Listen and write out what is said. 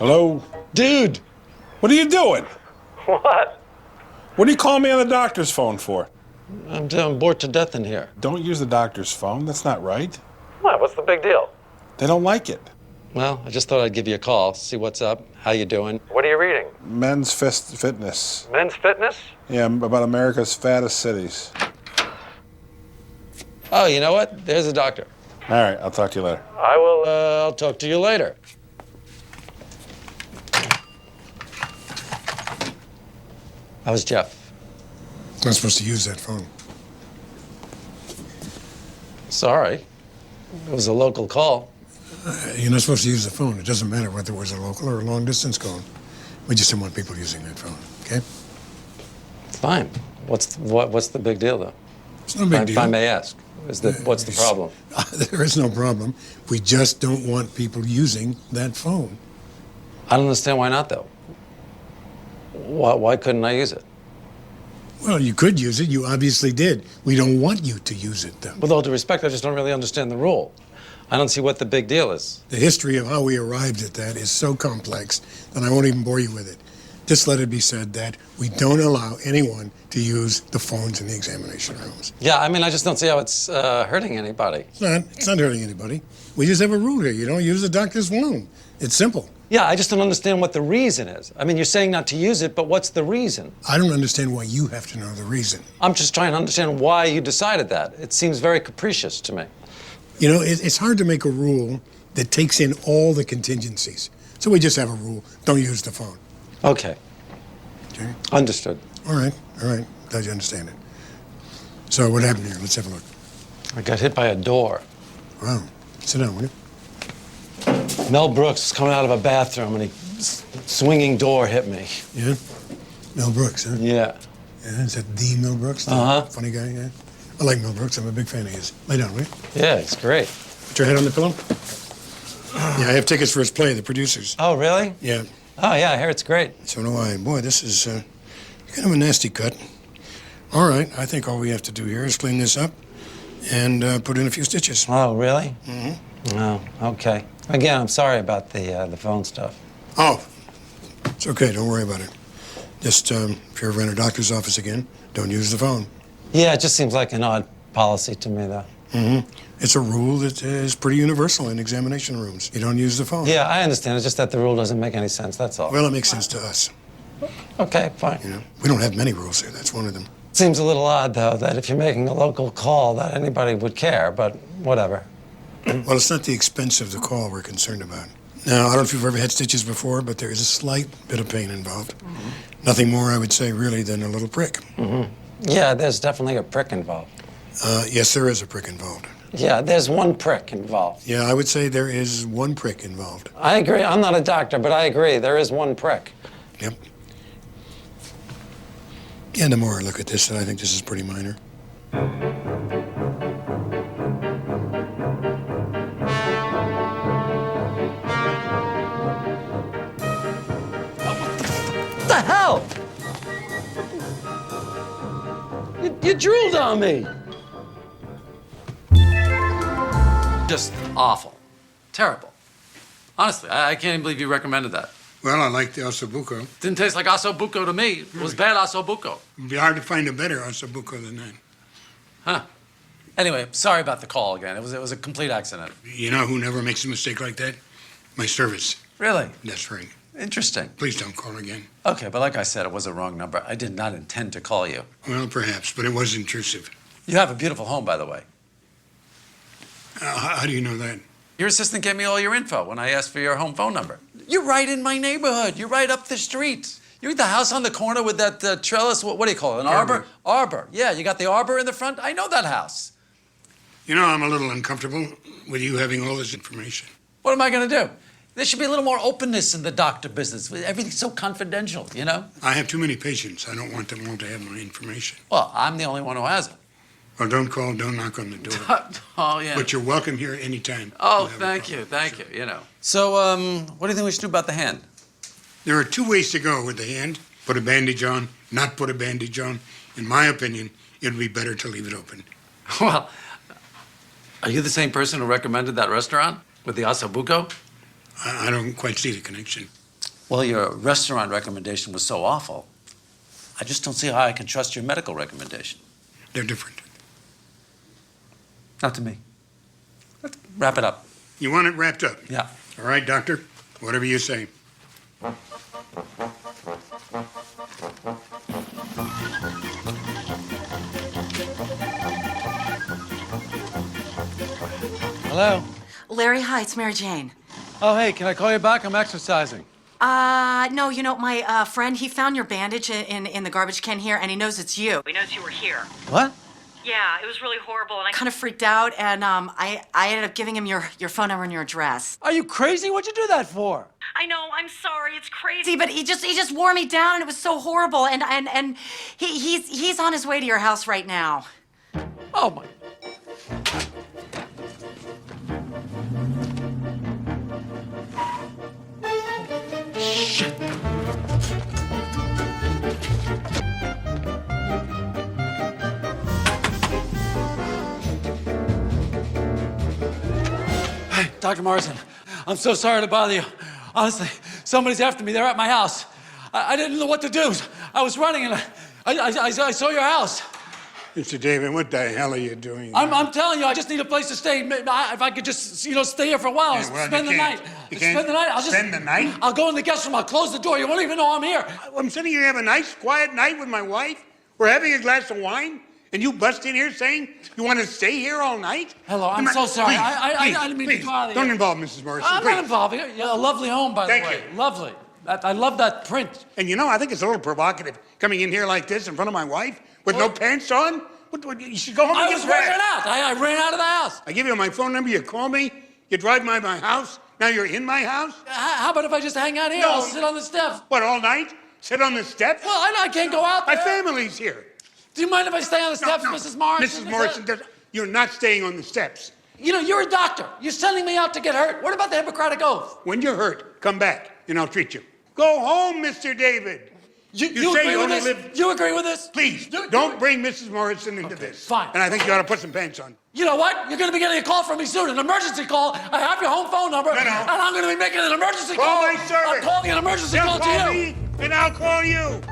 Hello? Dude, what are you doing? What? What are you calling me on the doctor's phone for? I'm bored to death in here. Don't use the doctor's phone. That's not right. What? What's the big deal? They don't like it. Well, I just thought I'd give you a call, see what's up, how you doing. What are you reading? Men's Fitness. Men's Fitness? Yeah, about America's fattest cities. Oh, you know what? There's a doctor. All right, I'll talk to you later. I'll talk to you later. How was Jeff? I'm not supposed to use that phone. Sorry. It was a local call. You're not supposed to use the phone. It doesn't matter whether it was a local or a long-distance call. We just don't want people using that phone, okay? Fine. What's the big deal, though? It's no big deal. If I may ask, what's the problem? There is no problem. We just don't want people using that phone. I don't understand why not, though. Why couldn't I use it? Well, you could use it. You obviously did. We don't want you to use it, though. With all due respect, I just don't really understand the rule. I don't see what the big deal is. The history of how we arrived at that is so complex that I won't even bore you with it. Just let it be said that we don't allow anyone to use the phones in the examination rooms. Yeah, I mean, I just don't see how it's hurting anybody. It's not hurting anybody. We just have a rule here. You don't use the doctor's phone. It's simple. Yeah, I just don't understand what the reason is. I mean, you're saying not to use it, but what's the reason? I don't understand why you have to know the reason. I'm just trying to understand why you decided that. It seems very capricious to me. You know, it's hard to make a rule that takes in all the contingencies. So we just have a rule. Don't use the phone. Okay. Okay? Understood. All right. Glad you understand it. So what happened here? Let's have a look. I got hit by a door. Wow. Sit down, will you? Mel Brooks was coming out of a bathroom and swinging door hit me. Yeah? Mel Brooks, huh? Yeah. Yeah, is that the Mel Brooks? The funny guy, yeah? I like Mel Brooks. I'm a big fan of his. Lay down, will you? Yeah, it's great. Put your head on the pillow. Yeah, I have tickets for his play, The Producers. Oh, really? Yeah. Oh, yeah, I hear it's great. So do I. Boy, this is kind of a nasty cut. All right, I think all we have to do here is clean this up and put in a few stitches. Oh, really? Mm-hmm. Oh, okay. Again, I'm sorry about the phone stuff. Oh, it's okay. Don't worry about it. Just, if you're ever in a doctor's office again, don't use the phone. Yeah, it just seems like an odd policy to me, though. Mm-hmm. It's a rule that is pretty universal in examination rooms. You don't use the phone. Yeah, I understand. It's just that the rule doesn't make any sense, that's all. Well, it makes sense to us. Okay, fine. You know, we don't have many rules here. That's one of them. Seems a little odd, though, that if you're making a local call, that anybody would care, but whatever. Well, it's not the expense of the call we're concerned about. Now, I don't know if you've ever had stitches before, but there is a slight bit of pain involved. Mm-hmm. Nothing more, I would say, really, than a little prick. Mm-hmm. Yeah, there's definitely a prick involved. Yes, there is a prick involved. Yeah, there's one prick involved. Yeah, I would say there is one prick involved. I agree. I'm not a doctor, but I agree. There is one prick. Yep. Yeah, the more I look at this, I think this is pretty minor. What the hell? You drooled on me. Just awful. Terrible. Honestly, I can't even believe you recommended that. Well, I like the ossobuco. Didn't taste like ossobuco to me. It was bad ossobuco. It'd be hard to find a better ossobuco than that. Huh. Anyway, sorry about the call again. It was a complete accident. You know who never makes a mistake like that? My service. Really? That's right. Interesting. Please don't call again. Okay, but like I said, it was a wrong number. I did not intend to call you. Well, perhaps, but it was intrusive. You have a beautiful home, by the way. How do you know that? Your assistant gave me all your info when I asked for your home phone number. You're right in my neighborhood. You're right up the street. You're at the house on the corner with that trellis. What do you call it? An arbor? Arbor. Yeah, you got the arbor in the front. I know that house. You know, I'm a little uncomfortable with you having all this information. What am I going to do? There should be a little more openness in the doctor business. Everything's so confidential, you know? I have too many patients. I don't want them all to have my information. Well, I'm the only one who has it. Well, don't call, don't knock on the door. Oh, yeah. But you're welcome here anytime. Oh, thank you, you know. So, what do you think we should do about the hand? There are two ways to go with the hand. Put a bandage on, not put a bandage on. In my opinion, it would be better to leave it open. Well, are you the same person who recommended that restaurant with the ossobuco? I don't quite see the connection. Well, your restaurant recommendation was so awful. I just don't see how I can trust your medical recommendation. They're different. Not to me. Let's wrap it up. You want it wrapped up? Yeah. All right, doctor. Whatever you say. Hello? Larry, hi, it's Mary Jane. Oh, hey, can I call you back? I'm exercising. No, you know, my friend, he found your bandage in the garbage can here, and he knows it's you. He knows you were here. What? Yeah, it was really horrible, and I kind of freaked out, and I ended up giving him your phone number and your address. Are you crazy? What'd you do that for? I know, I'm sorry, it's crazy, but he just wore me down, and it was so horrible, and he's on his way to your house right now. Oh, my... Hey, Dr. Morrison, I'm so sorry to bother you. Honestly, somebody's after me. They're at my house. I didn't know what to do. I was running and I saw your house. Mr. David, what the hell are you doing? I'm telling you, I just need a place to stay. If I could just, stay here for a while, Yeah, well, spend you the can't. night. You can't Spend the night. spend the night? I'll go in the guest room. I'll close the door. You won't even know I'm here. I'm sitting here having a nice, quiet night with my wife. We're having a glass of wine, and you bust in here saying you want to stay here all night? Hello, I'm Come on, so sorry. please, I didn't mean to please, bother you. don't involve Mrs. Morrison, I'm please. not involved. A lovely home, by the Thank way. you. Lovely. I love that print. And I think it's a little provocative coming in here like this in front of my wife with no pants on. What, you should go home and I get was dressed. running out. I ran out of the house. I give you my phone number, you call me, you drive by my house, now you're in my house? How about if I just hang out here? No. I'll sit on the steps. What, all night? Sit on the steps? Well, I can't go out My there. family's here. Do you mind if I stay on the steps, No, Mrs. Morrison? Mrs. Morrison, you're not staying on the steps. You're a doctor. You're sending me out to get hurt. What about the Hippocratic Oath? When you're hurt, come back and I'll treat you. Go home, Mr. David. You say agree you with only this? live- You agree with this? Please, You- don't bring Mrs. Morrison into this. fine. And I think you ought to put some pants on. You know what? You're going to be getting a call from me soon, an emergency call. I have your home phone number, No. and I'm going to be making an emergency Call call. my servant. I'm calling an emergency They'll call call to you. me and I'll call you.